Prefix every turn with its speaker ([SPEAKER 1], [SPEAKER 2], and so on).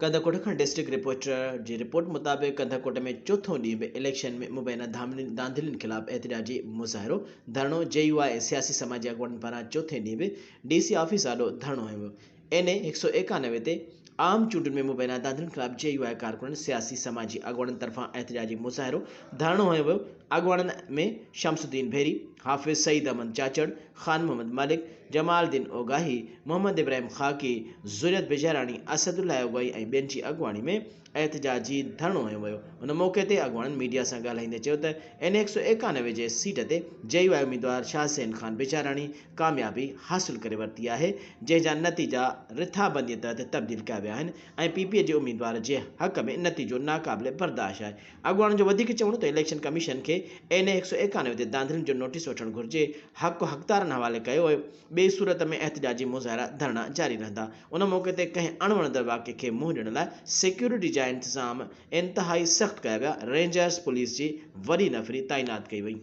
[SPEAKER 1] कंदकोट खां district reporter जी report मुताबिक़ कंदकोट में चौथों ॾींहुं बि इलेक्शन में मुबैना धांधलियुनि ख़िलाफ़ एहतजाजी मुज़ाहिरो धरणो JUI सियासी समाजी अॻुवाननि पारां चौथे ॾींहुं बि DC ऑफिस आॾो धरणो हयो वियो। NA 191 ते आम चूंडुनि में मुबैना धांधलियुनि ख़िलाफ़ JUI कारकुननि सियासी समाजी अॻुवाननि तरफ़ां एहतजाजी मुज़ाहिरो धरणो हयो वियो। अॻुवाननि में शमसुद्दीन भेरी, हाफ़िज़ सईद अहमद चाचड़, ख़ान मोहम्मद मलिक, जमालुद्दीन ओगाही, मोहम्मद इब्राहिम ख़ाकी, ज़ुरियत बिजारानी, असदुल्लाह ओगाही ऐं ॿियनि जी अॻुवाणी में एहतजाजी धरणो हयो वियो। उन मौक़े ते अॻुवाननि मीडिया सां ॻाल्हाईंदे चयो त NA 191 जे सीट ते JUI उम्मीदवार शाहसेन ख़ान बिचाराणी कामयाबी हासिल करे वरिती आहे, जंहिंजा नतीजा रिथाबंदीअ तहत तब्दील कया विया आहिनि ऐं PPA जे उम्मीदवार जे हक़ में नतीजो नाक़ाबिले बर्दाश्त आहे। अॻुवाननि जो वधीक चवणो त इलेक्शन कमीशन खे NA 191 ते धांधलियुनि जो नोटिस वठणु घुर्जे। हक़ हक़दारनि हवाले कयो वियो। ॿिए सूरत में एहतजाजी मुज़ाहिरा धरणा जारी रहंदा। उन मौक़े ते कंहिं अणवणंदड़ वाक़े खे मुंहुं ॾियण लाइ सिक्योरिटी जा इंतज़ाम इंतहाई सख़्त कया विया। रेंजर्स पुलिस जी वॾी नफ़री तैनात कई वई।